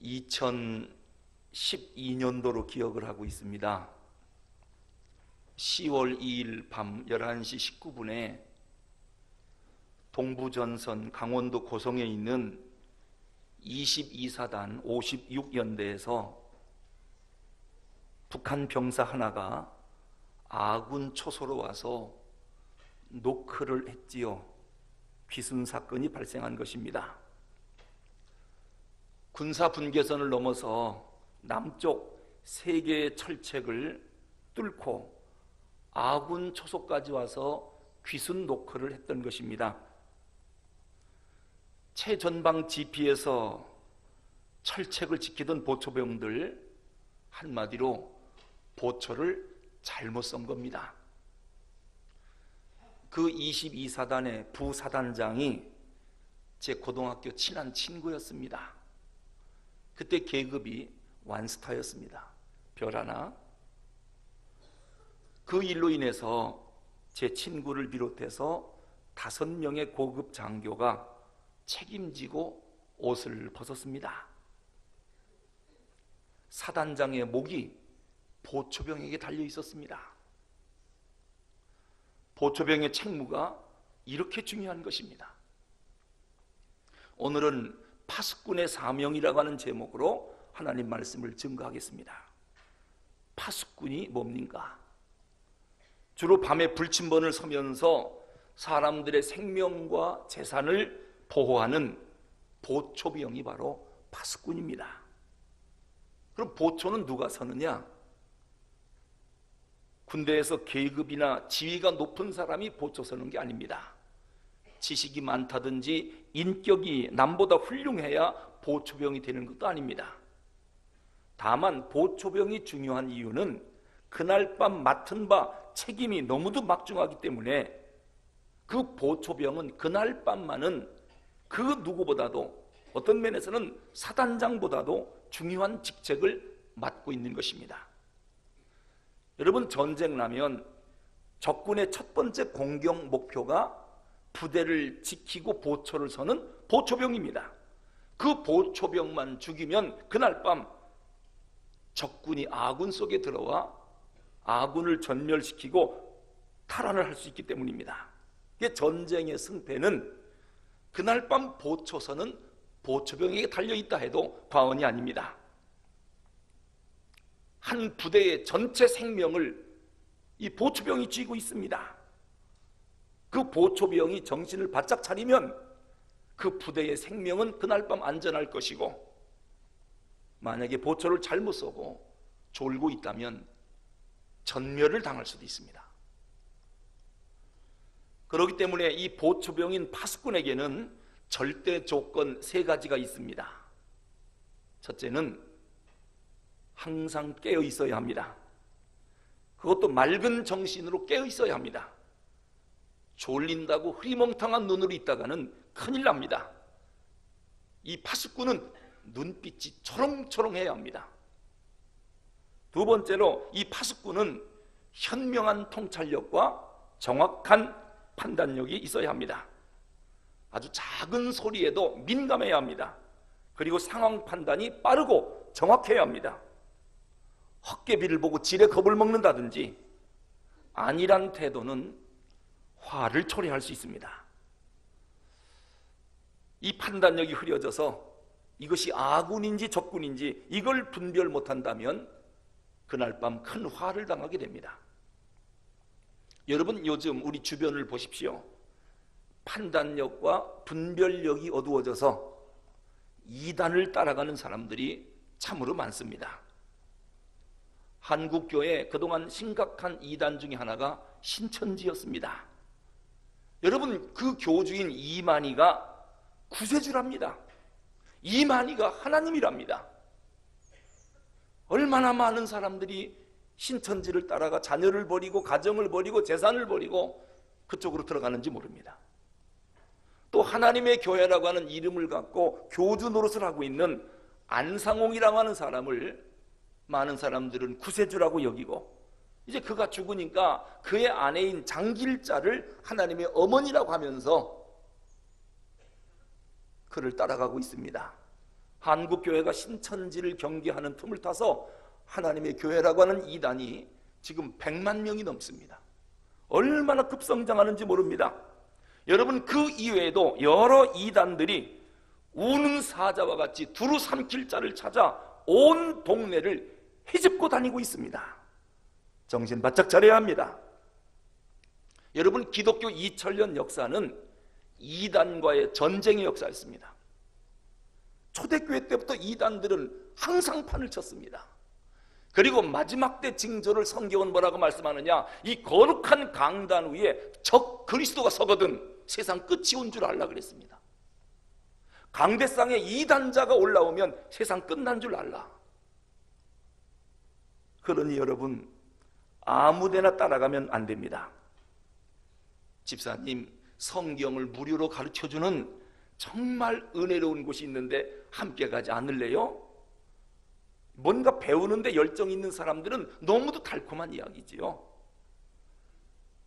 2012년도로 기억을 하고 있습니다. 10월 2일 밤 11시 19분에 동부전선 강원도 고성에 있는 22사단 56연대에서 북한 병사 하나가 아군 초소로 와서 노크를 했지요. 귀순 사건이 발생한 것입니다. 군사 분계선을 넘어서 남쪽 3개의 철책을 뚫고 아군 초소까지 와서 귀순 노크를 했던 것입니다. 최전방 지피에서 철책을 지키던 보초병들, 한마디로 보초를 잘못 쏜 겁니다. 그 22사단의 부사단장이 제 고등학교 친한 친구였습니다. 그때 계급이 완스타였습니다. 별 하나. 그 일로 인해서 제 친구를 비롯해서 5명의 고급 장교가 책임지고 옷을 벗었습니다. 사단장의 목이 보초병에게 달려 있었습니다. 보초병의 책무가 이렇게 중요한 것입니다. 오늘은 파수꾼의 사명이라고 하는 제목으로 하나님 말씀을 증거하겠습니다. 파수꾼이 뭡니까? 주로 밤에 불침번을 서면서 사람들의 생명과 재산을 보호하는 보초병이 바로 파수꾼입니다. 그럼 보초는 누가 서느냐? 군대에서 계급이나 지위가 높은 사람이 보초 서는 게 아닙니다. 지식이 많다든지 인격이 남보다 훌륭해야 보초병이 되는 것도 아닙니다. 다만 보초병이 중요한 이유는 그날 밤 맡은 바 책임이 너무도 막중하기 때문에 그 보초병은 그날 밤만은 그 누구보다도, 어떤 면에서는 사단장보다도 중요한 직책을 맡고 있는 것입니다. 여러분, 전쟁 나면 적군의 첫 번째 공격 목표가 부대를 지키고 보초를 서는 보초병입니다. 그 보초병만 죽이면 그날 밤 적군이 아군 속에 들어와 아군을 전멸시키고 탈환을 할 수 있기 때문입니다. 전쟁의 승패는 그날 밤 보초서는 보초병에게 달려있다 해도 과언이 아닙니다. 한 부대의 전체 생명을 이 보초병이 쥐고 있습니다. 그 보초병이 정신을 바짝 차리면 그 부대의 생명은 그날 밤 안전할 것이고, 만약에 보초를 잘못 쏘고 졸고 있다면 전멸을 당할 수도 있습니다. 그렇기 때문에 이 보초병인 파수꾼에게는 절대 조건 3가지가 있습니다. 첫째는 항상 깨어 있어야 합니다. 그것도 맑은 정신으로 깨어 있어야 합니다. 졸린다고 흐리멍텅한 눈으로 있다가는 큰일 납니다. 이 파수꾼은 눈빛이 초롱초롱해야 합니다. 두 번째로 이 파수꾼은 현명한 통찰력과 정확한 판단력이 있어야 합니다. 아주 작은 소리에도 민감해야 합니다. 그리고 상황 판단이 빠르고 정확해야 합니다. 헛개비를 보고 지레 겁을 먹는다든지 안일한 태도는 화를 초래할 수 있습니다. 이 판단력이 흐려져서 이것이 아군인지 적군인지 이걸 분별 못한다면 그날 밤 큰 화를 당하게 됩니다. 여러분, 요즘 우리 주변을 보십시오. 판단력과 분별력이 어두워져서 이단을 따라가는 사람들이 참으로 많습니다. 한국교회 그동안 심각한 이단 중에 하나가 신천지였습니다. 여러분, 그 교주인 이만희가 구세주랍니다. 이만희가 하나님이랍니다. 얼마나 많은 사람들이 신천지를 따라가 자녀를 버리고 가정을 버리고 재산을 버리고 그쪽으로 들어가는지 모릅니다. 또 하나님의 교회라고 하는 이름을 갖고 교주 노릇을 하고 있는 안상홍이라고 하는 사람을 많은 사람들은 구세주라고 여기고, 이제 그가 죽으니까 그의 아내인 장길자를 하나님의 어머니라고 하면서 그를 따라가고 있습니다. 한국교회가 신천지를 경계하는 틈을 타서 하나님의 교회라고 하는 이단이 지금 100만 명이 넘습니다. 얼마나 급성장하는지 모릅니다. 여러분, 그 이외에도 여러 이단들이 우는 사자와 같이 두루 삼킬 자를 찾아 온 동네를 헤집고 다니고 있습니다. 정신 바짝 차려야 합니다. 여러분, 기독교 2000년 역사는 이단과의 전쟁의 역사였습니다. 초대교회 때부터 이단들은 항상 판을 쳤습니다. 그리고 마지막 때 징조를 성경은 뭐라고 말씀하느냐? 이 거룩한 강단 위에 적 그리스도가 서거든 세상 끝이 온 줄 알라 그랬습니다. 강대상에 이단자가 올라오면 세상 끝난 줄 알라. 그러니 여러분, 아무데나 따라가면 안 됩니다. 집사님, 성경을 무료로 가르쳐주는 정말 은혜로운 곳이 있는데 함께 가지 않을래요? 뭔가 배우는데 열정 있는 사람들은 너무도 달콤한 이야기지요.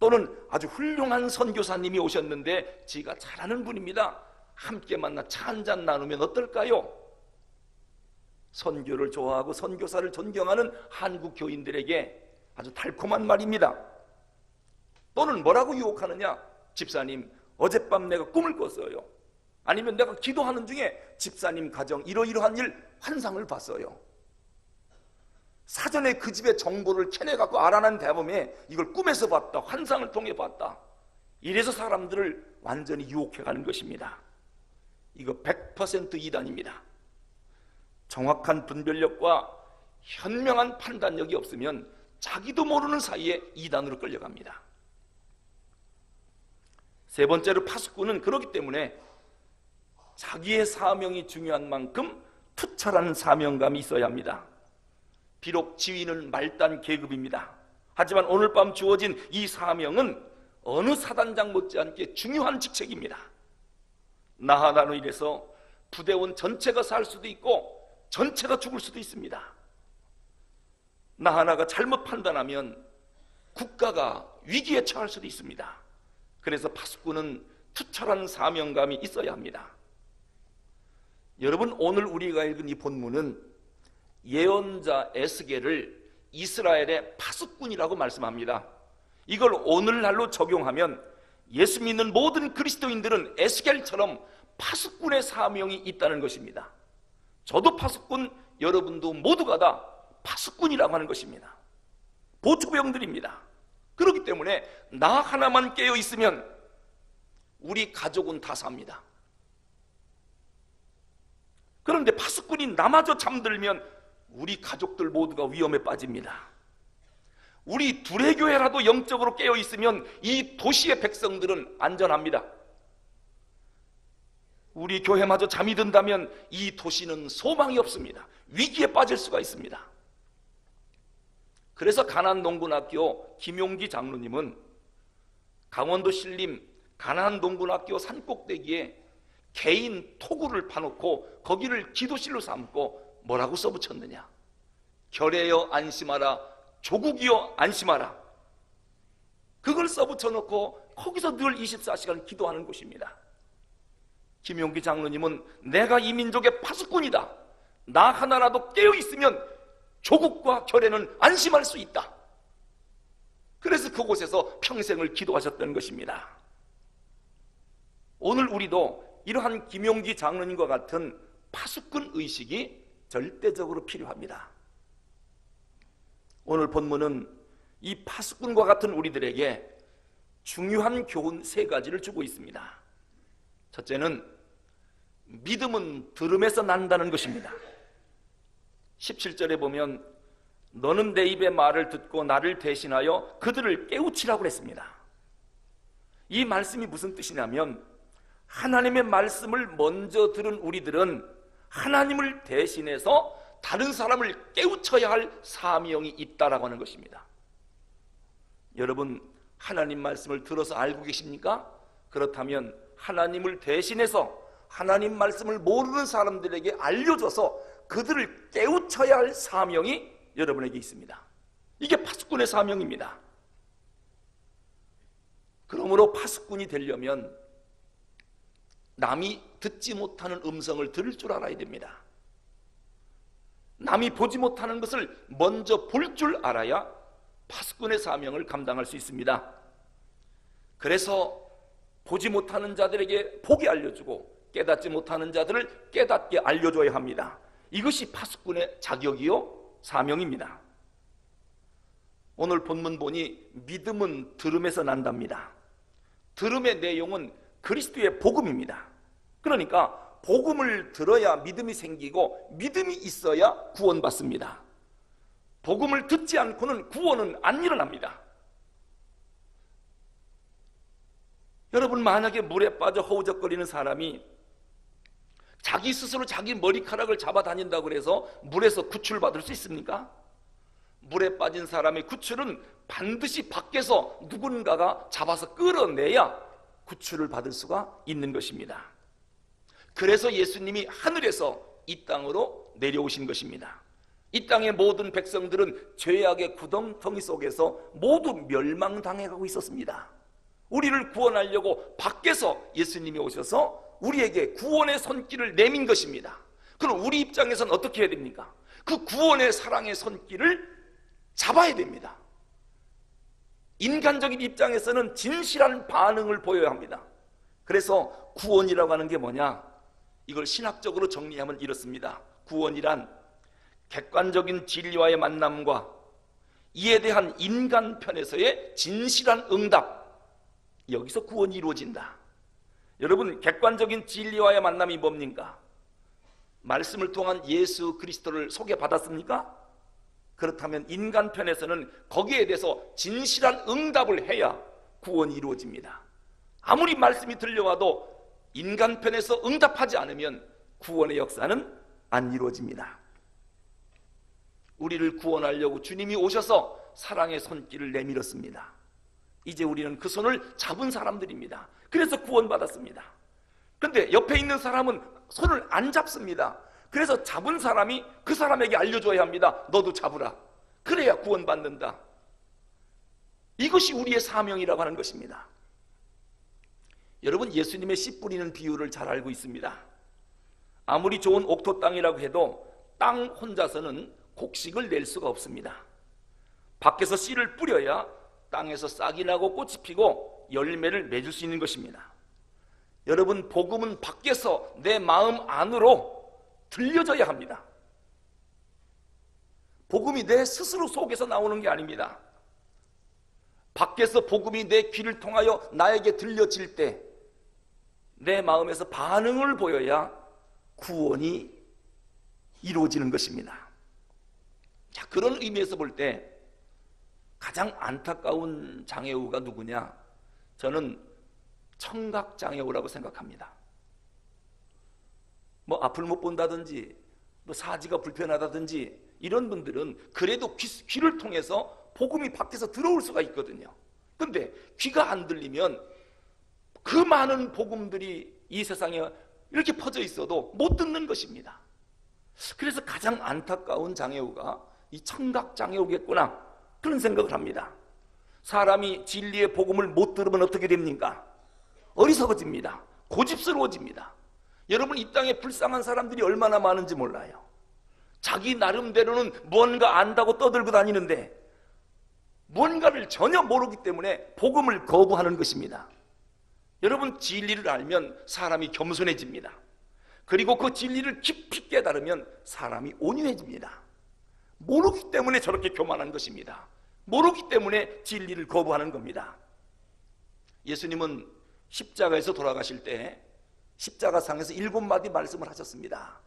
또는 아주 훌륭한 선교사님이 오셨는데 지가 잘하는 분입니다. 함께 만나 차 한잔 나누면 어떨까요? 선교를 좋아하고 선교사를 존경하는 한국 교인들에게 아주 달콤한 말입니다. 또는 뭐라고 유혹하느냐? 집사님, 어젯밤 내가 꿈을 꿨어요. 아니면 내가 기도하는 중에 집사님 가정 이러이러한 일 환상을 봤어요. 사전에 그 집의 정보를 캐내갖고 알아낸 다음에 이걸 꿈에서 봤다, 환상을 통해 봤다. 이래서 사람들을 완전히 유혹해가는 것입니다. 이거 100% 이단입니다. 정확한 분별력과 현명한 판단력이 없으면 자기도 모르는 사이에 이단으로 끌려갑니다. 세 번째로, 파수꾼은 그렇기 때문에 자기의 사명이 중요한 만큼 투철한 사명감이 있어야 합니다. 비록 지위는 말단 계급입니다. 하지만 오늘 밤 주어진 이 사명은 어느 사단장 못지않게 중요한 직책입니다. 나 하나로 인해서 부대원 전체가 살 수도 있고 전체가 죽을 수도 있습니다. 나 하나가 잘못 판단하면 국가가 위기에 처할 수도 있습니다. 그래서 파수꾼은 투철한 사명감이 있어야 합니다. 여러분, 오늘 우리가 읽은 이 본문은 예언자 에스겔을 이스라엘의 파수꾼이라고 말씀합니다. 이걸 오늘날로 적용하면 예수 믿는 모든 그리스도인들은 에스겔처럼 파수꾼의 사명이 있다는 것입니다. 저도 파수꾼, 여러분도 모두가 다 파수꾼이라고 하는 것입니다. 보초병들입니다. 그렇기 때문에 나 하나만 깨어 있으면 우리 가족은 다 삽니다. 그런데 파수꾼이 나마저 잠들면 우리 가족들 모두가 위험에 빠집니다. 우리 둘의 교회라도 영적으로 깨어 있으면 이 도시의 백성들은 안전합니다. 우리 교회마저 잠이 든다면 이 도시는 소망이 없습니다. 위기에 빠질 수가 있습니다. 그래서 가난농군학교 김용기 장로님은 강원도 신림 가난농군학교 산꼭대기에 개인 토구를 파놓고 거기를 기도실로 삼고 뭐라고 써붙였느냐? 결애여 안심하라, 조국이여 안심하라. 그걸 써붙여놓고 거기서 늘 24시간 기도하는 곳입니다. 김용기 장로님은 내가 이 민족의 파수꾼이다. 나 하나라도 깨어있으면 조국과 결애는 안심할 수 있다. 그래서 그곳에서 평생을 기도하셨던 것입니다. 오늘 우리도 이러한 김용기 장로님과 같은 파수꾼 의식이 절대적으로 필요합니다. 오늘 본문은 이 파수꾼과 같은 우리들에게 중요한 교훈 세 가지를 주고 있습니다. 첫째는 믿음은 들음에서 난다는 것입니다. 17절에 보면 너는 내 입의 말을 듣고 나를 대신하여 그들을 깨우치라고 했습니다. 이 말씀이 무슨 뜻이냐면 하나님의 말씀을 먼저 들은 우리들은 하나님을 대신해서 다른 사람을 깨우쳐야 할 사명이 있다라고 하는 것입니다. 여러분, 하나님 말씀을 들어서 알고 계십니까? 그렇다면 하나님을 대신해서 하나님 말씀을 모르는 사람들에게 알려줘서 그들을 깨우쳐야 할 사명이 여러분에게 있습니다. 이게 파수꾼의 사명입니다. 그러므로 파수꾼이 되려면 남이 듣지 못하는 음성을 들을 줄 알아야 됩니다. 남이 보지 못하는 것을 먼저 볼 줄 알아야 파수꾼의 사명을 감당할 수 있습니다. 그래서 보지 못하는 자들에게 보게 알려주고 깨닫지 못하는 자들을 깨닫게 알려줘야 합니다. 이것이 파수꾼의 자격이요 사명입니다. 오늘 본문 보니 믿음은 들음에서 난답니다. 들음의 내용은 그리스도의 복음입니다. 그러니까 복음을 들어야 믿음이 생기고 믿음이 있어야 구원받습니다. 복음을 듣지 않고는 구원은 안 일어납니다. 여러분, 만약에 물에 빠져 허우적거리는 사람이 자기 스스로 자기 머리카락을 잡아 다닌다고 해서 물에서 구출받을 수 있습니까? 물에 빠진 사람의 구출은 반드시 밖에서 누군가가 잡아서 끌어내야 구출을 받을 수가 있는 것입니다. 그래서 예수님이 하늘에서 이 땅으로 내려오신 것입니다. 이 땅의 모든 백성들은 죄악의 구덩텅이 속에서 모두 멸망당해가고 있었습니다. 우리를 구원하려고 밖에서 예수님이 오셔서 우리에게 구원의 손길을 내민 것입니다. 그럼 우리 입장에서는 어떻게 해야 됩니까? 그 구원의 사랑의 손길을 잡아야 됩니다. 인간적인 입장에서는 진실한 반응을 보여야 합니다. 그래서 구원이라고 하는 게 뭐냐? 이걸 신학적으로 정리하면 이렇습니다. 구원이란 객관적인 진리와의 만남과 이에 대한 인간 편에서의 진실한 응답, 여기서 구원이 이루어진다. 여러분, 객관적인 진리와의 만남이 뭡니까? 말씀을 통한 예수 그리스도를 소개받았습니까? 그렇다면 인간 편에서는 거기에 대해서 진실한 응답을 해야 구원이 이루어집니다. 아무리 말씀이 들려와도 인간 편에서 응답하지 않으면 구원의 역사는 안 이루어집니다. 우리를 구원하려고 주님이 오셔서 사랑의 손길을 내밀었습니다. 이제 우리는 그 손을 잡은 사람들입니다. 그래서 구원받았습니다. 그런데 옆에 있는 사람은 손을 안 잡습니다. 그래서 잡은 사람이 그 사람에게 알려줘야 합니다. 너도 잡으라. 그래야 구원받는다. 이것이 우리의 사명이라고 하는 것입니다. 여러분, 예수님의 씨 뿌리는 비유를 잘 알고 있습니다. 아무리 좋은 옥토 땅이라고 해도 땅 혼자서는 곡식을 낼 수가 없습니다. 밖에서 씨를 뿌려야 땅에서 싹이 나고 꽃이 피고 열매를 맺을 수 있는 것입니다. 여러분, 복음은 밖에서 내 마음 안으로 들려져야 합니다. 복음이 내 스스로 속에서 나오는 게 아닙니다. 밖에서 복음이 내 귀를 통하여 나에게 들려질 때 내 마음에서 반응을 보여야 구원이 이루어지는 것입니다. 자, 그런 의미에서 볼 때 가장 안타까운 장애우가 누구냐? 저는 청각장애우라고 생각합니다. 뭐 앞을 못 본다든지 뭐 사지가 불편하다든지 이런 분들은 그래도 귀를 통해서 복음이 밖에서 들어올 수가 있거든요. 그런데 귀가 안 들리면 그 많은 복음들이 이 세상에 이렇게 퍼져 있어도 못 듣는 것입니다. 그래서 가장 안타까운 장애우가 이 청각장애우겠구나, 그런 생각을 합니다. 사람이 진리의 복음을 못 들으면 어떻게 됩니까? 어리석어집니다. 고집스러워집니다. 여러분, 이 땅에 불쌍한 사람들이 얼마나 많은지 몰라요. 자기 나름대로는 뭔가 안다고 떠들고 다니는데 뭔가를 전혀 모르기 때문에 복음을 거부하는 것입니다. 여러분, 진리를 알면 사람이 겸손해집니다. 그리고 그 진리를 깊이 깨달으면 사람이 온유해집니다. 모르기 때문에 저렇게 교만한 것입니다. 모르기 때문에 진리를 거부하는 겁니다. 예수님은 십자가에서 돌아가실 때 십자가상에서 7마디 말씀을 하셨습니다.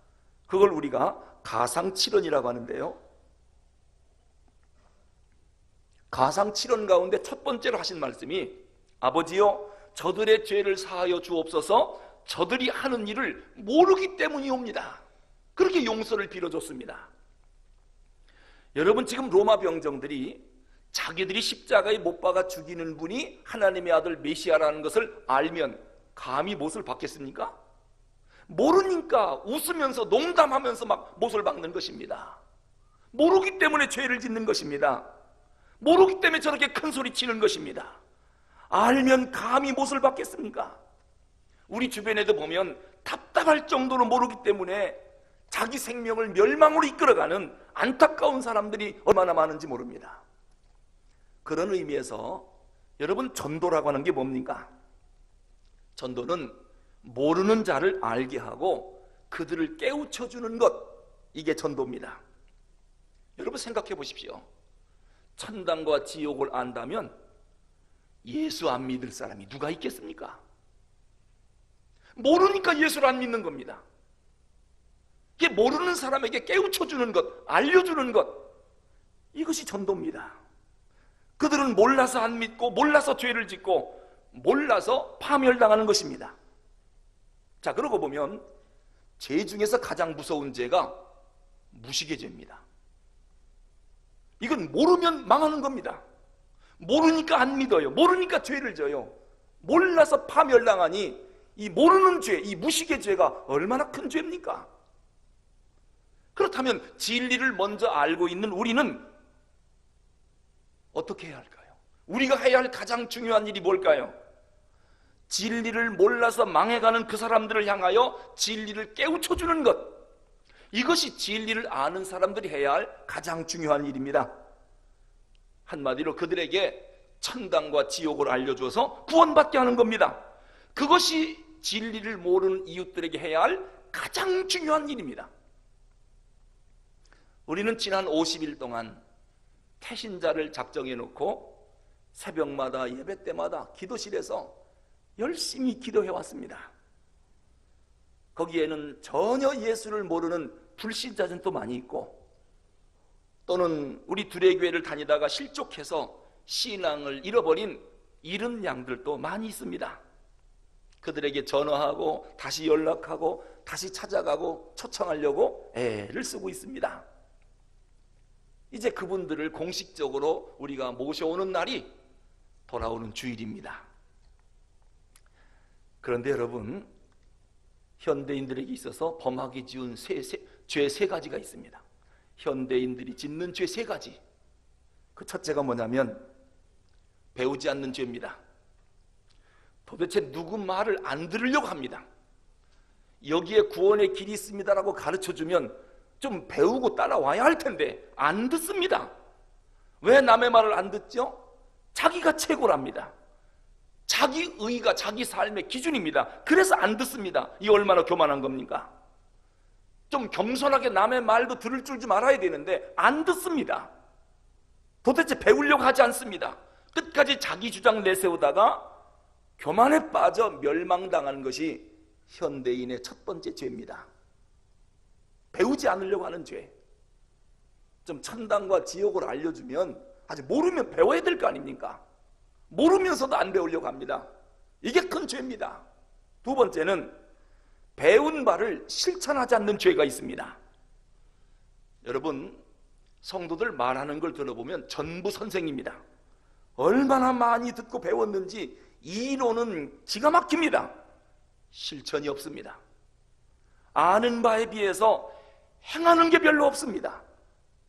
그걸 우리가 가상칠언이라고 하는데요, 가상칠언 가운데 첫 번째로 하신 말씀이 아버지여 저들의 죄를 사하여 주옵소서, 저들이 하는 일을 모르기 때문이옵니다. 그렇게 용서를 빌어줬습니다. 여러분, 지금 로마 병정들이 자기들이 십자가에 못 박아 죽이는 분이 하나님의 아들 메시아라는 것을 알면 감히 못을 박겠습니까? 모르니까 웃으면서 농담하면서 막 못을 박는 것입니다. 모르기 때문에 죄를 짓는 것입니다. 모르기 때문에 저렇게 큰 소리 치는 것입니다. 알면 감히 못을 박겠습니까? 우리 주변에도 보면 답답할 정도로 모르기 때문에 자기 생명을 멸망으로 이끌어가는 안타까운 사람들이 얼마나 많은지 모릅니다. 그런 의미에서 여러분, 전도라고 하는 게 뭡니까? 전도는 모르는 자를 알게 하고 그들을 깨우쳐주는 것, 이게 전도입니다. 여러분 생각해 보십시오. 천당과 지옥을 안다면 예수 안 믿을 사람이 누가 있겠습니까? 모르니까 예수를 안 믿는 겁니다. 이게 모르는 사람에게 깨우쳐주는 것, 알려주는 것, 이것이 전도입니다. 그들은 몰라서 안 믿고 몰라서 죄를 짓고 몰라서 파멸당하는 것입니다. 자, 그러고 보면 죄 중에서 가장 무서운 죄가 무식의 죄입니다. 이건 모르면 망하는 겁니다. 모르니까 안 믿어요. 모르니까 죄를 져요. 몰라서 파멸당하니 이 모르는 죄, 이 무식의 죄가 얼마나 큰 죄입니까? 그렇다면 진리를 먼저 알고 있는 우리는 어떻게 해야 할까요? 우리가 해야 할 가장 중요한 일이 뭘까요? 진리를 몰라서 망해가는 그 사람들을 향하여 진리를 깨우쳐주는 것, 이것이 진리를 아는 사람들이 해야 할 가장 중요한 일입니다. 한마디로 그들에게 천당과 지옥을 알려줘서 구원받게 하는 겁니다. 그것이 진리를 모르는 이웃들에게 해야 할 가장 중요한 일입니다. 우리는 지난 50일 동안 태신자를 작정해 놓고 새벽마다 예배 때마다 기도실에서 열심히 기도해 왔습니다. 거기에는 전혀 예수를 모르는 불신자들도 많이 있고, 또는 우리 두레교회를 다니다가 실족해서 신앙을 잃어버린 잃은 양들도 많이 있습니다. 그들에게 전화하고 다시 연락하고 다시 찾아가고 초청하려고 애를 쓰고 있습니다. 이제 그분들을 공식적으로 우리가 모셔오는 날이 돌아오는 주일입니다. 그런데 여러분, 현대인들에게 있어서 범하기 쉬운 죄 세 가지가 있습니다. 현대인들이 짓는 죄 세 가지. 그 첫째가 뭐냐면 배우지 않는 죄입니다. 도대체 누구 말을 안 들으려고 합니다. 여기에 구원의 길이 있습니다라고 가르쳐주면 좀 배우고 따라와야 할 텐데 안 듣습니다. 왜 남의 말을 안 듣죠? 자기가 최고랍니다. 자기 의가 자기 삶의 기준입니다. 그래서 안 듣습니다. 이 얼마나 교만한 겁니까? 좀 겸손하게 남의 말도 들을 줄 좀 알아야 되는데 안 듣습니다. 도대체 배우려고 하지 않습니다. 끝까지 자기 주장 내세우다가 교만에 빠져 멸망당하는 것이 현대인의 첫 번째 죄입니다. 배우지 않으려고 하는 죄. 좀 천당과 지옥을 알려주면 아직 모르면 배워야 될 거 아닙니까? 모르면서도 안 배우려고 합니다. 이게 큰 죄입니다. 두 번째는 배운 바를 실천하지 않는 죄가 있습니다. 여러분, 성도들 말하는 걸 들어보면 전부 선생입니다. 얼마나 많이 듣고 배웠는지 이론은 기가 막힙니다. 실천이 없습니다. 아는 바에 비해서 행하는 게 별로 없습니다.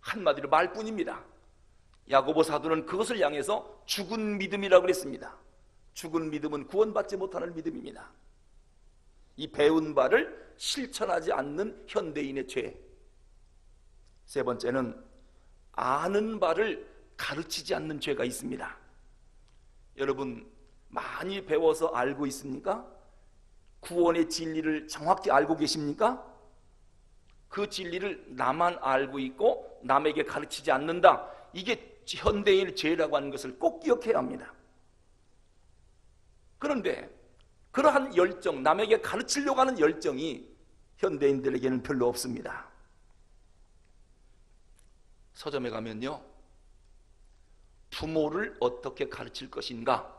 한마디로 말뿐입니다. 야고보 사도는 그것을 향해서 죽은 믿음이라고 그랬습니다. 죽은 믿음은 구원받지 못하는 믿음입니다. 이 배운 바를 실천하지 않는 현대인의 죄. 세 번째는 아는 바를 가르치지 않는 죄가 있습니다. 여러분, 많이 배워서 알고 있습니까? 구원의 진리를 정확히 알고 계십니까? 그 진리를 나만 알고 있고 남에게 가르치지 않는다. 이게 현대인의 죄라고 하는 것을 꼭 기억해야 합니다. 그런데 그러한 열정, 남에게 가르치려고 하는 열정이 현대인들에게는 별로 없습니다. 서점에 가면요, 부모를 어떻게 가르칠 것인가,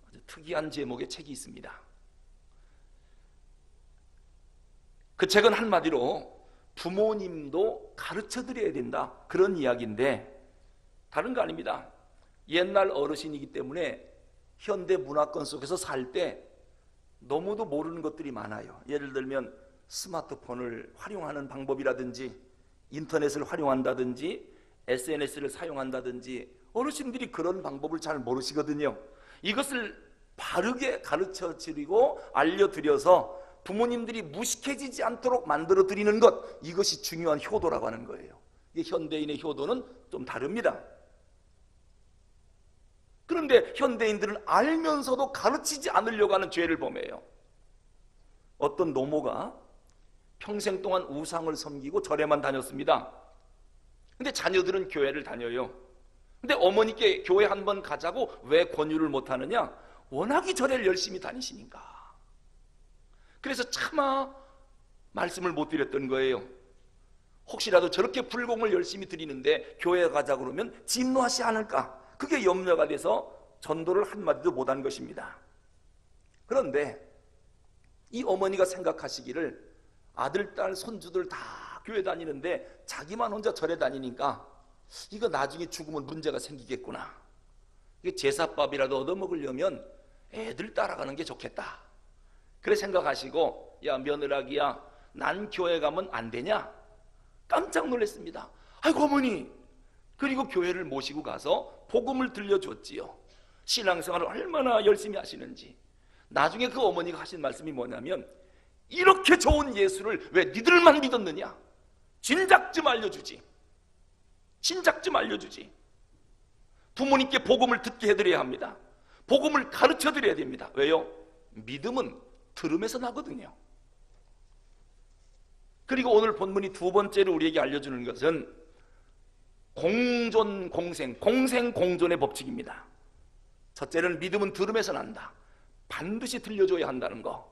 아주 특이한 제목의 책이 있습니다. 그 책은 한마디로 부모님도 가르쳐드려야 된다, 그런 이야기인데 다른 거 아닙니다. 옛날 어르신이기 때문에 현대 문화권 속에서 살 때 너무도 모르는 것들이 많아요. 예를 들면 스마트폰을 활용하는 방법이라든지 인터넷을 활용한다든지 SNS를 사용한다든지 어르신들이 그런 방법을 잘 모르시거든요. 이것을 바르게 가르쳐드리고 알려드려서 부모님들이 무식해지지 않도록 만들어 드리는 것, 이것이 중요한 효도라고 하는 거예요. 이게 현대인의 효도는 좀 다릅니다. 그런데 현대인들은 알면서도 가르치지 않으려고 하는 죄를 범해요. 어떤 노모가 평생 동안 우상을 섬기고 절에만 다녔습니다. 근데 자녀들은 교회를 다녀요. 근데 어머니께 교회 한번 가자고 왜 권유를 못하느냐? 워낙에 절에를 열심히 다니시니까. 그래서 차마 말씀을 못 드렸던 거예요. 혹시라도 저렇게 불공을 열심히 드리는데 교회 가자 그러면 진노하지 않을까? 그게 염려가 돼서 전도를 한마디도 못한 것입니다. 그런데 이 어머니가 생각하시기를 아들, 딸, 손주들 다 교회 다니는데 자기만 혼자 절에 다니니까 이거 나중에 죽으면 문제가 생기겠구나. 이게 제사밥이라도 얻어먹으려면 애들 따라가는 게 좋겠다. 그래 생각하시고, 야 며느라기야, 난 교회 가면 안 되냐? 깜짝 놀랐습니다. 아이고 어머니. 그리고 교회를 모시고 가서 복음을 들려줬지요. 신앙생활을 얼마나 열심히 하시는지. 나중에 그 어머니가 하신 말씀이 뭐냐면, 이렇게 좋은 예수를 왜 니들만 믿었느냐? 진작 좀 알려주지. 진작 좀 알려주지. 부모님께 복음을 듣게 해드려야 합니다. 복음을 가르쳐 드려야 됩니다. 왜요? 믿음은 들음에서 나거든요. 그리고 오늘 본문이 두 번째로 우리에게 알려주는 것은 공존, 공생, 공생, 공존의 법칙입니다. 첫째는 믿음은 들음에서 난다. 반드시 들려줘야 한다는 거.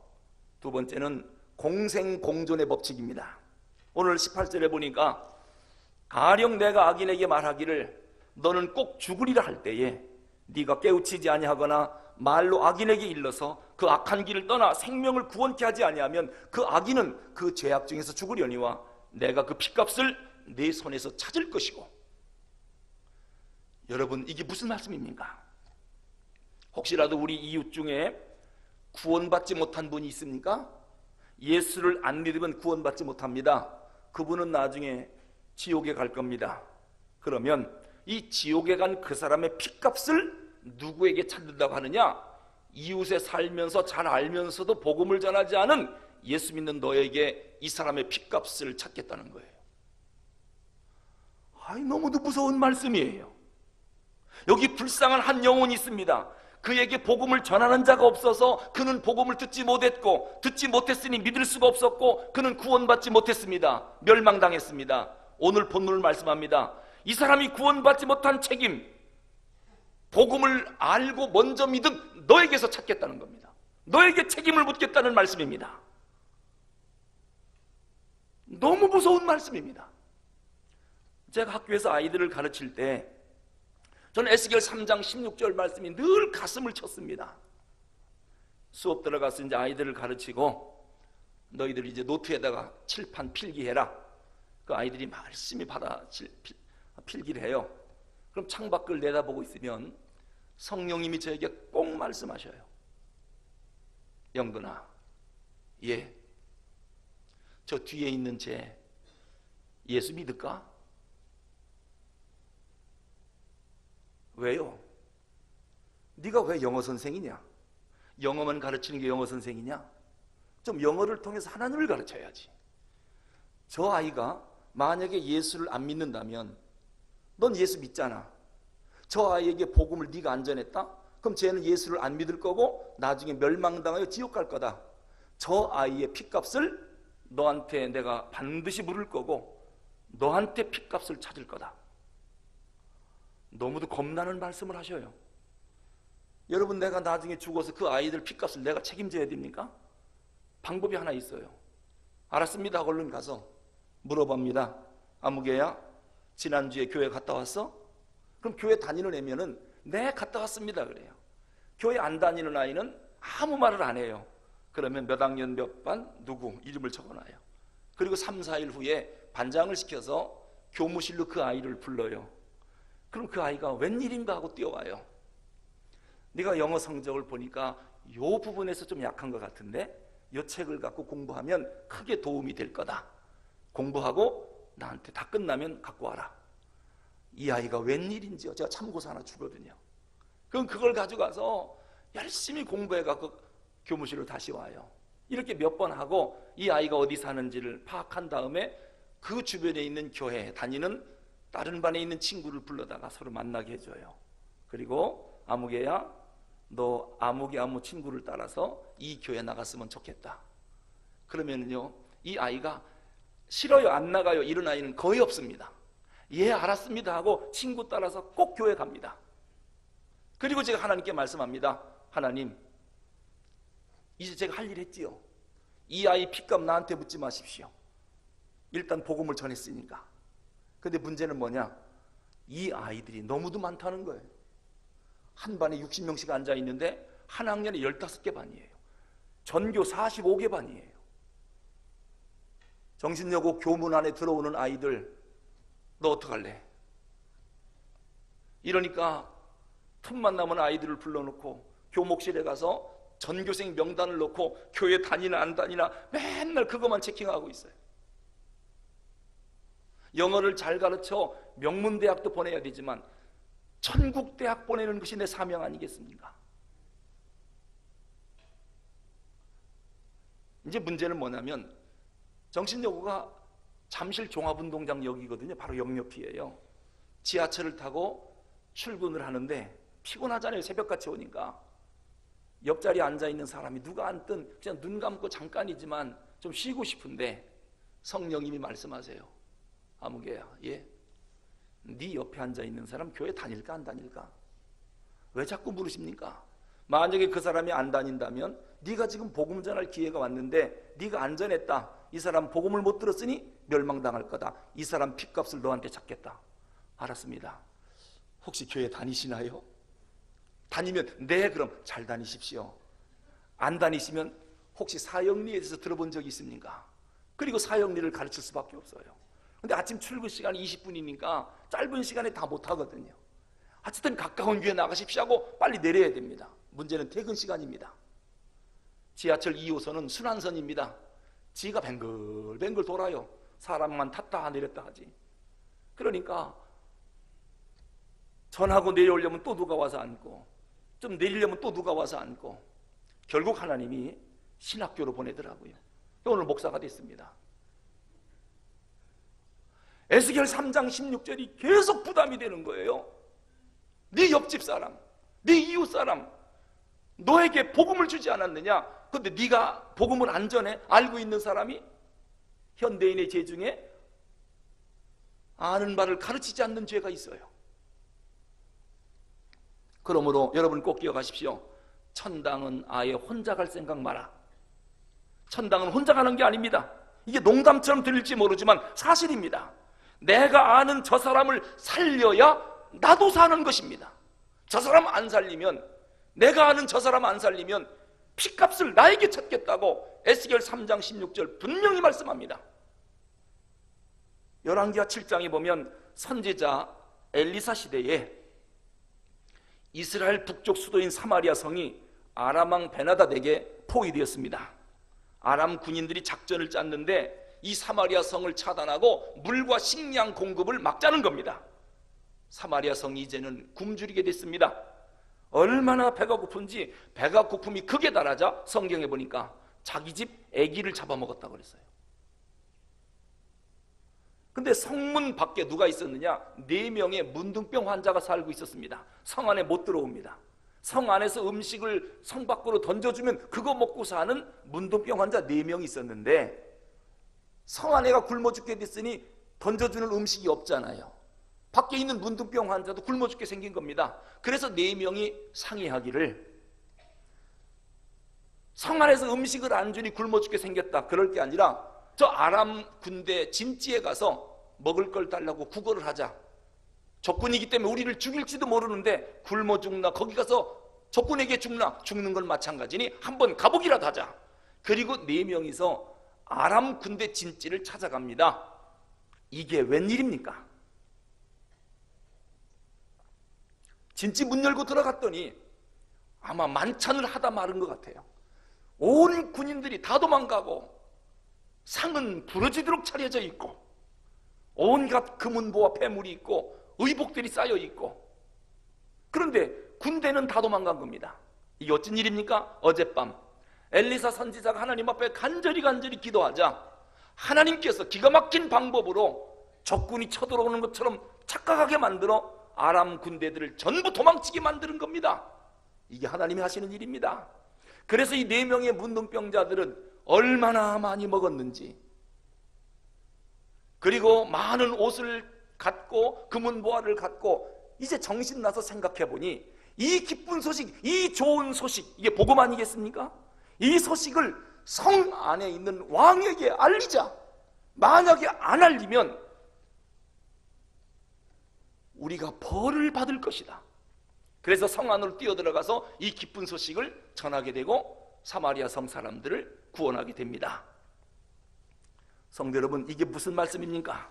두 번째는 공생, 공존의 법칙입니다. 오늘 18절에 보니까 가령 내가 악인에게 말하기를 너는 꼭 죽으리라 할 때에 네가 깨우치지 아니하거나 말로 악인에게 일러서 그 악한 길을 떠나 생명을 구원케 하지 아니하면 그 악인은 그 죄악 중에서 죽으려니와 내가 그 핏값을 내 손에서 찾을 것이고. 여러분, 이게 무슨 말씀입니까? 혹시라도 우리 이웃 중에 구원받지 못한 분이 있습니까? 예수를 안 믿으면 구원받지 못합니다. 그분은 나중에 지옥에 갈 겁니다. 그러면 이 지옥에 간 그 사람의 핏값을 누구에게 찾는다고 하느냐? 이웃에 살면서 잘 알면서도 복음을 전하지 않은 예수 믿는 너에게 이 사람의 핏값을 찾겠다는 거예요. 아이, 너무도 무서운 말씀이에요. 여기 불쌍한 한 영혼이 있습니다. 그에게 복음을 전하는 자가 없어서 그는 복음을 듣지 못했고, 듣지 못했으니 믿을 수가 없었고, 그는 구원받지 못했습니다. 멸망당했습니다. 오늘 본문을 말씀합니다. 이 사람이 구원받지 못한 책임, 복음을 알고 먼저 믿은 너에게서 찾겠다는 겁니다. 너에게 책임을 묻겠다는 말씀입니다. 너무 무서운 말씀입니다. 제가 학교에서 아이들을 가르칠 때 저는 에스겔 3장 16절 말씀이 늘 가슴을 쳤습니다. 수업 들어가서 이제 아이들을 가르치고 너희들 이제 노트에다가 칠판 필기해라. 그 아이들이 열심히 받아 필기를 해요. 그럼 창밖을 내다보고 있으면 성령님이 저에게 꼭 말씀하셔요. 영근아, 예, 저 뒤에 있는 쟤 예수 믿을까? 왜요? 네가 왜 영어 선생이냐? 영어만 가르치는 게 영어 선생이냐? 좀 영어를 통해서 하나님을 가르쳐야지. 저 아이가 만약에 예수를 안 믿는다면 넌 예수 믿잖아. 저 아이에게 복음을 네가 안 전했다? 그럼 쟤는 예수를 안 믿을 거고 나중에 멸망당하여 지옥 갈 거다. 저 아이의 핏값을 너한테 내가 반드시 물을 거고 너한테 핏값을 찾을 거다. 너무도 겁나는 말씀을 하셔요. 여러분, 내가 나중에 죽어서 그 아이들 핏값을 내가 책임져야 됩니까? 방법이 하나 있어요. 알았습니다. 얼른 가서 물어봅니다. 아무개야, 지난주에 교회 갔다 왔어? 그럼 교회 다니는 애면은 네, 갔다 왔습니다 그래요. 교회 안 다니는 아이는 아무 말을 안 해요. 그러면 몇 학년 몇 반 누구 이름을 적어놔요. 그리고 3, 4일 후에 반장을 시켜서 교무실로 그 아이를 불러요. 그럼 그 아이가 웬일인가 하고 뛰어와요. 네가 영어 성적을 보니까 요 부분에서 좀 약한 것 같은데 요 책을 갖고 공부하면 크게 도움이 될 거다. 공부하고 나한테 다 끝나면 갖고 와라. 이 아이가 웬일인지요. 제가 참고서 하나 주거든요. 그럼 그걸 가져가서 열심히 공부해갖고 교무실로 다시 와요. 이렇게 몇 번 하고 이 아이가 어디 사는지를 파악한 다음에 그 주변에 있는 교회에 다니는 다른 반에 있는 친구를 불러다가 서로 만나게 해줘요. 그리고 아무개야, 너 아무개 아무 친구를 따라서 이 교회 나갔으면 좋겠다. 그러면요, 이 아이가 싫어요, 안 나가요, 이런 아이는 거의 없습니다. 예, 알았습니다 하고 친구 따라서 꼭 교회 갑니다. 그리고 제가 하나님께 말씀합니다. 하나님, 이제 제가 할 일 했지요. 이 아이 핏값 나한테 묻지 마십시오. 일단 복음을 전했으니까. 근데 문제는 뭐냐? 이 아이들이 너무도 많다는 거예요. 한 반에 60명씩 앉아 있는데 한 학년에 15개 반이에요. 전교 45개 반이에요. 정신여고 교문 안에 들어오는 아이들, 너 어떡할래? 이러니까 틈만 나면 아이들을 불러놓고 교목실에 가서 전교생 명단을 놓고 교회 다니나 안 다니나 맨날 그것만 체킹하고 있어요. 영어를 잘 가르쳐 명문대학도 보내야 되지만 천국대학 보내는 것이 내 사명 아니겠습니까? 이제 문제는 뭐냐면 정신여고가 잠실 종합운동장역이거든요. 바로 역옆이에요. 지하철을 타고 출근을 하는데 피곤하잖아요. 새벽같이 오니까. 옆자리에 앉아있는 사람이 누가 앉든 그냥 눈 감고 잠깐이지만 좀 쉬고 싶은데 성령님이 말씀하세요. 아무개야, 예? 네 옆에 앉아있는 사람 교회 다닐까 안 다닐까? 왜 자꾸 물으십니까? 만약에 그 사람이 안 다닌다면 네가 지금 복음 전할 기회가 왔는데 네가 안 전했다. 이 사람 복음을 못 들었으니 멸망당할 거다. 이 사람 핏값을 너한테 잡겠다. 알았습니다. 혹시 교회 다니시나요? 다니면 네, 그럼 잘 다니십시오. 안 다니시면 혹시 사형리에 대해서 들어본 적이 있습니까? 그리고 사형리를 가르칠 수밖에 없어요. 근데 아침 출근 시간이 20분이니까 짧은 시간에 다 못하거든요. 어쨌든 가까운 교회 나가십시오 하고 빨리 내려야 됩니다. 문제는 퇴근 시간입니다. 지하철 2호선은 순환선입니다. 지가 뱅글뱅글 돌아요. 사람만 탔다 내렸다 하지. 그러니까 전하고 내려오려면 또 누가 와서 앉고, 좀 내리려면 또 누가 와서 앉고, 결국 하나님이 신학교로 보내더라고요. 오늘 목사가 됐습니다. 에스겔 3장 16절이 계속 부담이 되는 거예요. 네 옆집 사람, 네 이웃 사람, 너에게 복음을 주지 않았느냐? 근데 네가 복음을 안 전해? 알고 있는 사람이 현대인의 죄 중에 아는 바를 가르치지 않는 죄가 있어요. 그러므로 여러분 꼭 기억하십시오. 천당은 아예 혼자 갈 생각 마라. 천당은 혼자 가는 게 아닙니다. 이게 농담처럼 들릴지 모르지만 사실입니다. 내가 아는 저 사람을 살려야 나도 사는 것입니다. 저 사람 안 살리면, 내가 아는 저 사람 안 살리면 핏값을 나에게 찾겠다고 에스겔 3장 16절 분명히 말씀합니다. 열왕기하 7장에 보면 선지자 엘리사 시대에 이스라엘 북쪽 수도인 사마리아 성이 아람 왕 베나닷에게 포위되었습니다. 아람 군인들이 작전을 짰는데 이 사마리아 성을 차단하고 물과 식량 공급을 막자는 겁니다. 사마리아 성이 이제는 굶주리게 됐습니다. 얼마나 배가 고픈지, 배가 고픔이 극에 달하자 성경에 보니까 자기 집 아기를 잡아먹었다고 그랬어요. 근데 성문 밖에 누가 있었느냐? 4명의 문둥병 환자가 살고 있었습니다. 성 안에 못 들어옵니다. 성 안에서 음식을 성 밖으로 던져주면 그거 먹고 사는 문둥병 환자 4명이 있었는데, 성 안에가 굶어 죽게 됐으니 던져주는 음식이 없잖아요. 밖에 있는 문둥병 환자도 굶어 죽게 생긴 겁니다. 그래서 4명이 상의하기를, 성 안에서 음식을 안 주니 굶어 죽게 생겼다, 그럴 게 아니라 저 아람 군대 진지에 가서 먹을 걸 달라고 구걸을 하자. 적군이기 때문에 우리를 죽일지도 모르는데 굶어 죽나, 거기 가서 적군에게 죽나, 죽는 건 마찬가지니 한번 가보기라도 하자. 그리고 4명이서 아람 군대 진지를 찾아갑니다. 이게 웬일입니까? 진지 문 열고 들어갔더니 아마 만찬을 하다 마른 것 같아요. 온 군인들이 다 도망가고 상은 부러지도록 차려져 있고 온갖 금은보와 폐물이 있고 의복들이 쌓여 있고, 그런데 군대는 다 도망간 겁니다. 이게 어쩐 일입니까? 어젯밤 엘리사 선지자가 하나님 앞에 간절히 기도하자 하나님께서 기가 막힌 방법으로 적군이 쳐들어오는 것처럼 착각하게 만들어 아람 군대들을 전부 도망치게 만드는 겁니다. 이게 하나님이 하시는 일입니다. 그래서 이 4명의 문둥병자들은 얼마나 많이 먹었는지, 그리고 많은 옷을 갖고 금은보화를 갖고 이제 정신나서 생각해보니 이 기쁜 소식, 이 좋은 소식, 이게 복음 아니겠습니까? 이 소식을 성 안에 있는 왕에게 알리자. 만약에 안 알리면 우리가 벌을 받을 것이다. 그래서 성 안으로 뛰어들어가서 이 기쁜 소식을 전하게 되고 사마리아 성 사람들을 구원하게 됩니다. 성도 여러분, 이게 무슨 말씀입니까?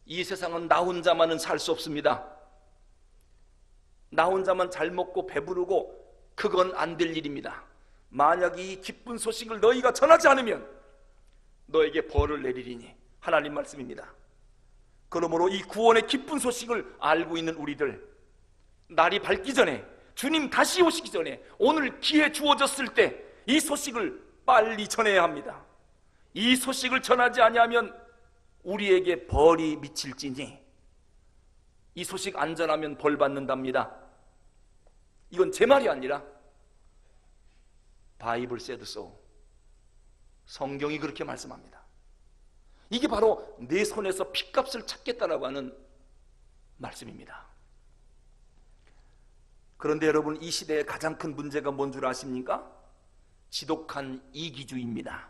이 세상은 나 혼자만은 살 수 없습니다. 나 혼자만 잘 먹고 배부르고 그건 안 될 일입니다. 만약 이 기쁜 소식을 너희가 전하지 않으면 너에게 벌을 내리리니, 하나님 말씀입니다. 그러므로 이 구원의 기쁜 소식을 알고 있는 우리들, 날이 밝기 전에, 주님 다시 오시기 전에, 오늘 기회 주어졌을 때 이 소식을 빨리 전해야 합니다. 이 소식을 전하지 아니하면 우리에게 벌이 미칠지니, 이 소식 안 전하면 벌 받는답니다. 이건 제 말이 아니라 바이블 said so, 성경이 그렇게 말씀합니다. 이게 바로 내 손에서 핏값을 찾겠다라고 하는 말씀입니다. 그런데 여러분, 이 시대의 가장 큰 문제가 뭔 줄 아십니까? 지독한 이기주의입니다.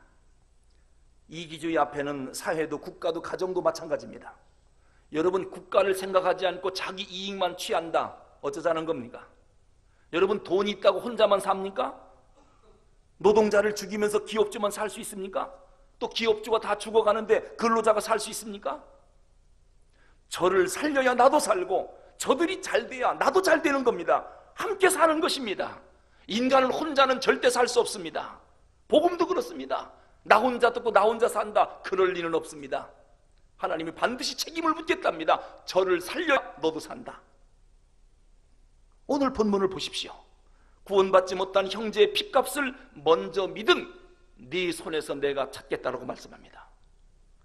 이기주의 앞에는 사회도 국가도 가정도 마찬가지입니다. 여러분, 국가를 생각하지 않고 자기 이익만 취한다, 어쩌자는 겁니까? 여러분, 돈이 있다고 혼자만 삽니까? 노동자를 죽이면서 기업주만 살 수 있습니까? 또 기업주가 다 죽어가는데 근로자가 살 수 있습니까? 저를 살려야 나도 살고 저들이 잘 돼야 나도 잘 되는 겁니다. 함께 사는 것입니다. 인간은 혼자는 절대 살 수 없습니다. 복음도 그렇습니다. 나 혼자 듣고 나 혼자 산다, 그럴 리는 없습니다. 하나님이 반드시 책임을 묻겠답니다. 저를 살려야 너도 산다. 오늘 본문을 보십시오. 구원받지 못한 형제의 핏값을 먼저 믿은 네 손에서 내가 찾겠다라고 말씀합니다.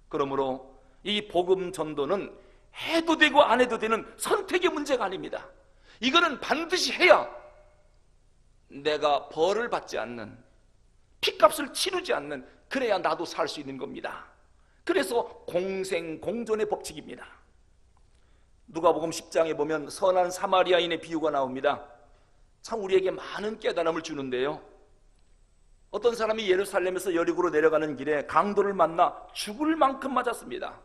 그러므로 이 복음 전도는 해도 되고 안 해도 되는 선택의 문제가 아닙니다. 이거는 반드시 해야 내가 벌을 받지 않는, 핏값을 치르지 않는, 그래야 나도 살 수 있는 겁니다. 그래서 공생공존의 법칙입니다. 누가복음 10장에 보면 선한 사마리아인의 비유가 나옵니다. 참 우리에게 많은 깨달음을 주는데요, 어떤 사람이 예루살렘에서 여리고로 내려가는 길에 강도를 만나 죽을 만큼 맞았습니다.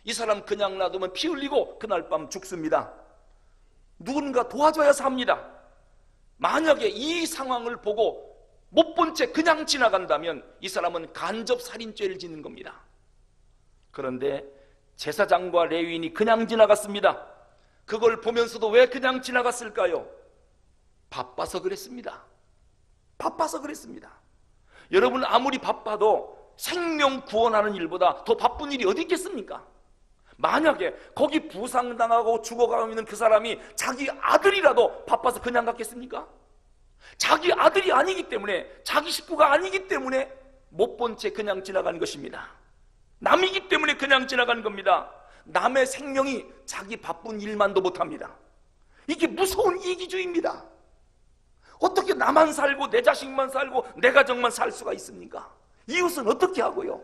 이 사람 그냥 놔두면 피 흘리고 그날 밤 죽습니다. 누군가 도와줘야 삽니다. 만약에 이 상황을 보고 못 본 채 그냥 지나간다면 이 사람은 간접살인죄를 짓는 겁니다. 그런데 제사장과 레위인이 그냥 지나갔습니다. 그걸 보면서도 왜 그냥 지나갔을까요? 바빠서 그랬습니다. 바빠서 그랬습니다. 여러분, 아무리 바빠도 생명 구원하는 일보다 더 바쁜 일이 어디 있겠습니까? 만약에 거기 부상당하고 죽어가고 있는 그 사람이 자기 아들이라도 바빠서 그냥 갔겠습니까? 자기 아들이 아니기 때문에, 자기 식구가 아니기 때문에 못 본 채 그냥 지나간 것입니다. 남이기 때문에 그냥 지나간 겁니다. 남의 생명이 자기 바쁜 일만도 못합니다. 이게 무서운 이기주의입니다. 어떻게 나만 살고 내 자식만 살고 내 가정만 살 수가 있습니까? 이웃은 어떻게 하고요?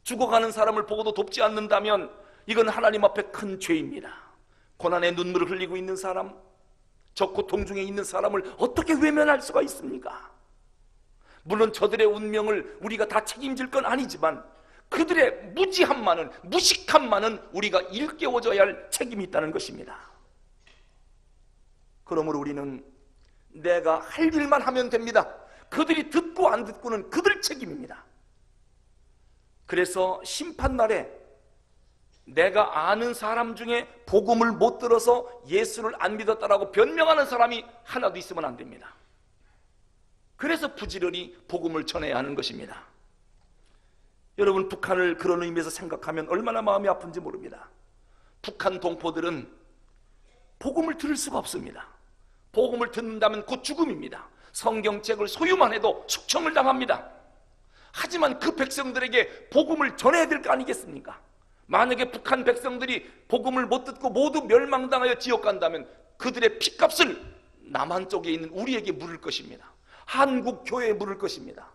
죽어가는 사람을 보고도 돕지 않는다면 이건 하나님 앞에 큰 죄입니다. 고난의 눈물을 흘리고 있는 사람, 저 고통 중에 있는 사람을 어떻게 외면할 수가 있습니까? 물론 저들의 운명을 우리가 다 책임질 건 아니지만 그들의 무지함만은, 무식함만은 우리가 일깨워줘야 할 책임이 있다는 것입니다. 그러므로 우리는 내가 할 일만 하면 됩니다. 그들이 듣고 안 듣고는 그들 책임입니다. 그래서 심판날에 내가 아는 사람 중에 복음을 못 들어서 예수를 안 믿었다라고 변명하는 사람이 하나도 있으면 안 됩니다. 그래서 부지런히 복음을 전해야 하는 것입니다. 여러분, 북한을 그런 의미에서 생각하면 얼마나 마음이 아픈지 모릅니다. 북한 동포들은 복음을 들을 수가 없습니다. 복음을 듣는다면 곧 죽음입니다. 성경책을 소유만 해도 숙청을 당합니다. 하지만 그 백성들에게 복음을 전해야 될 거 아니겠습니까? 만약에 북한 백성들이 복음을 못 듣고 모두 멸망당하여 지옥 간다면 그들의 핏값을 남한 쪽에 있는 우리에게 물을 것입니다. 한국 교회에 물을 것입니다.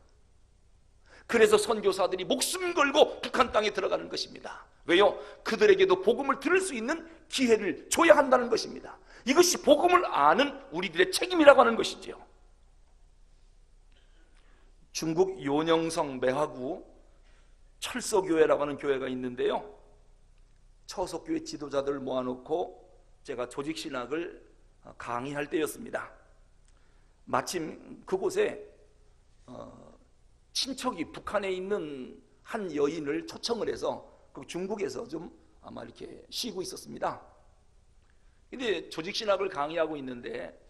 그래서 선교사들이 목숨 걸고 북한 땅에 들어가는 것입니다. 왜요? 그들에게도 복음을 들을 수 있는 기회를 줘야 한다는 것입니다. 이것이 복음을 아는 우리들의 책임이라고 하는 것이지요. 중국 요녕성 매화구 철서교회라고 하는 교회가 있는데요, 처석교회 지도자들을 모아놓고 제가 조직신학을 강의할 때였습니다. 마침 그곳에 친척이 북한에 있는 한 여인을 초청을 해서 중국에서 좀 아마 이렇게 쉬고 있었습니다. 근데 조직신학을 강의하고 있는데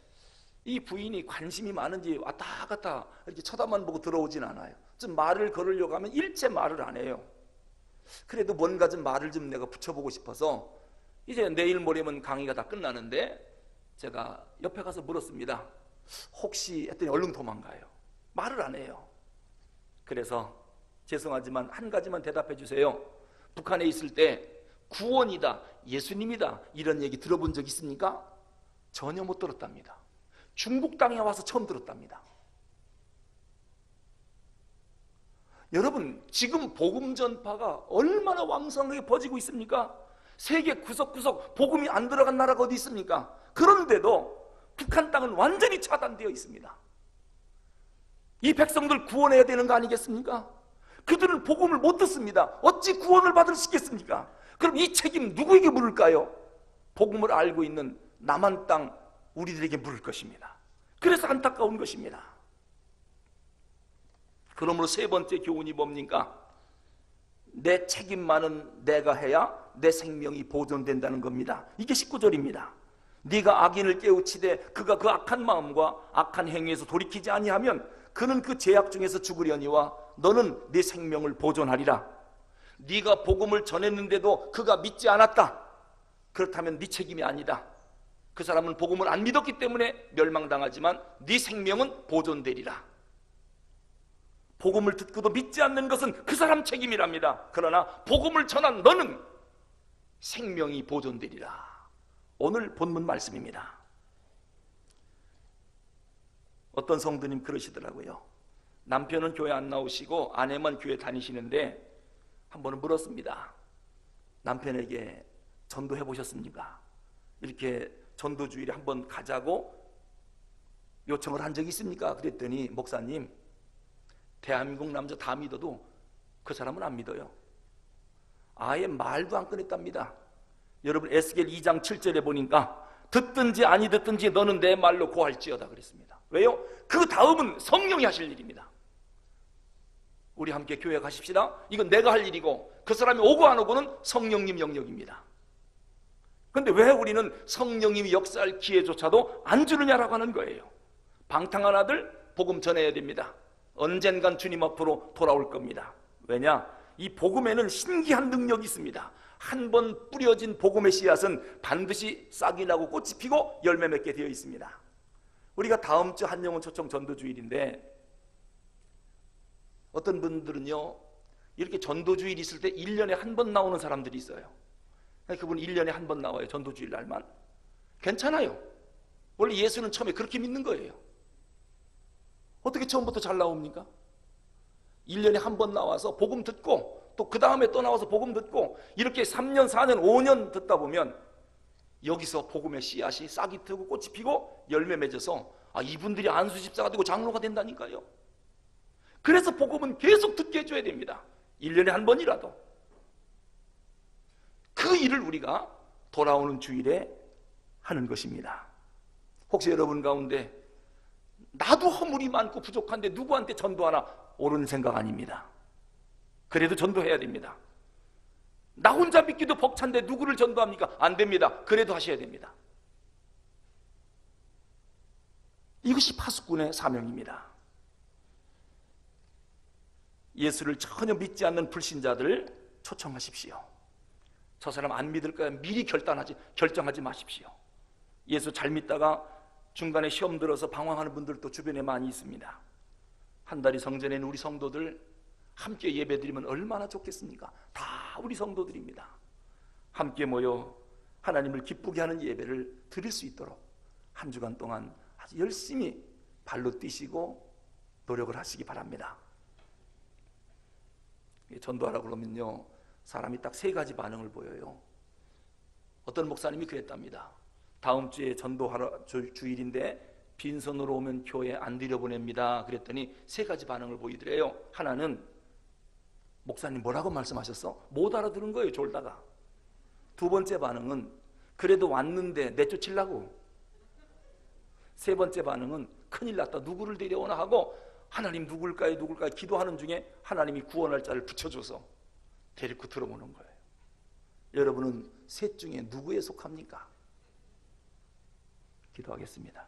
이 부인이 관심이 많은지 왔다 갔다 이렇게 쳐다만 보고 들어오진 않아요. 좀 말을 걸으려고 하면 일체 말을 안 해요. 그래도 뭔가 좀 말을 좀 내가 붙여보고 싶어서 이제 내일 모레면 강의가 다 끝나는데 제가 옆에 가서 물었습니다. 혹시 했더니 얼른 도망가요. 말을 안 해요. 그래서 죄송하지만 한 가지만 대답해 주세요. 북한에 있을 때 구원이다, 예수님이다 이런 얘기 들어본 적 있습니까? 전혀 못 들었답니다. 중국 땅에 와서 처음 들었답니다. 여러분, 지금 복음 전파가 얼마나 왕성하게 퍼지고 있습니까? 세계 구석구석 복음이 안 들어간 나라가 어디 있습니까? 그런데도 북한 땅은 완전히 차단되어 있습니다. 이 백성들 구원해야 되는 거 아니겠습니까? 그들은 복음을 못 듣습니다. 어찌 구원을 받을 수 있겠습니까? 그럼 이 책임 누구에게 물을까요? 복음을 알고 있는 남한 땅 우리들에게 물을 것입니다. 그래서 안타까운 것입니다. 그러므로 세 번째 교훈이 뭡니까? 내 책임만은 내가 해야 내 생명이 보존된다는 겁니다. 이게 19절입니다. 네가 악인을 깨우치되 그가 그 악한 마음과 악한 행위에서 돌이키지 아니하면 그는 그 죄악 중에서 죽으려니와 너는 네 생명을 보존하리라. 네가 복음을 전했는데도 그가 믿지 않았다. 그렇다면 네 책임이 아니다. 그 사람은 복음을 안 믿었기 때문에 멸망당하지만 네 생명은 보존되리라. 복음을 듣고도 믿지 않는 것은 그 사람 책임이랍니다. 그러나 복음을 전한 너는 생명이 보존되리라. 오늘 본문 말씀입니다. 어떤 성도님 그러시더라고요. 남편은 교회 안 나오시고 아내만 교회 다니시는데 한 번은 물었습니다. 남편에게 전도해 보셨습니까? 이렇게 전도주일에 한번 가자고 요청을 한 적이 있습니까? 그랬더니 목사님, 대한민국 남자 다 믿어도 그 사람은 안 믿어요. 아예 말도 안 꺼냈답니다. 여러분 에스겔 2장 7절에 보니까 듣든지 아니 듣든지 너는 내 말로 고할지어다 그랬습니다. 왜요? 그 다음은 성령이 하실 일입니다. 우리 함께 교회 가십시다. 이건 내가 할 일이고 그 사람이 오고 안 오고는 성령님 영역입니다. 그런데 왜 우리는 성령님이 역사할 기회조차도 안 주느냐라고 하는 거예요. 방탕한 아들 복음 전해야 됩니다. 언젠간 주님 앞으로 돌아올 겁니다. 왜냐? 이 복음에는 신기한 능력이 있습니다. 한 번 뿌려진 복음의 씨앗은 반드시 싹이 나고 꽃이 피고 열매 맺게 되어 있습니다. 우리가 다음 주 한영혼 초청 전도주일인데 어떤 분들은요 이렇게 전도주일 있을 때 1년에 한 번 나오는 사람들이 있어요. 그분 1년에 한 번 나와요. 전도주일 날만. 괜찮아요. 원래 예수는 처음에 그렇게 믿는 거예요. 어떻게 처음부터 잘 나옵니까? 1년에 한 번 나와서 복음 듣고 또 그 다음에 또 나와서 복음 듣고 이렇게 3년, 4년, 5년 듣다 보면 여기서 복음의 씨앗이 싹이 트고 꽃이 피고 열매 맺어서 이분들이 안수 집사가 되고 장로가 된다니까요. 그래서 복음은 계속 듣게 해줘야 됩니다. 1년에 한 번이라도. 그 일을 우리가 돌아오는 주일에 하는 것입니다. 혹시 여러분 가운데 나도 허물이 많고 부족한데 누구한테 전도하나 옳은 생각 아닙니다. 그래도 전도해야 됩니다. 나 혼자 믿기도 벅찬데 누구를 전도합니까? 안 됩니다. 그래도 하셔야 됩니다. 이것이 파수꾼의 사명입니다. 예수를 전혀 믿지 않는 불신자들을 초청하십시오. 저 사람 안 믿을 거야 미리 결정하지 마십시오. 예수 잘 믿다가 중간에 시험 들어서 방황하는 분들도 주변에 많이 있습니다. 한 달이 성전에 있는 우리 성도들 함께 예배드리면 얼마나 좋겠습니까? 다 우리 성도들입니다. 함께 모여 하나님을 기쁘게 하는 예배를 드릴 수 있도록 한 주간 동안 아주 열심히 발로 뛰시고 노력을 하시기 바랍니다. 전도하라고 그러면요, 사람이 딱 3가지 반응을 보여요. 어떤 목사님이 그랬답니다. 다음 주에 전도하러 주일인데 빈손으로 오면 교회 안 들여보냅니다. 그랬더니 3가지 반응을 보이더래요. 하나는, 목사님 뭐라고 말씀하셨어? 못 알아들은 거예요, 졸다가. 2번째 반응은, 그래도 왔는데 내쫓으려고. 3번째 반응은, 큰일 났다, 누구를 데려오나 하고 하나님 누굴까요 기도하는 중에 하나님이 구원할 자를 붙여줘서 데리고 들어오는 거예요. 여러분은 셋 중에 누구에 속합니까? 기도하겠습니다.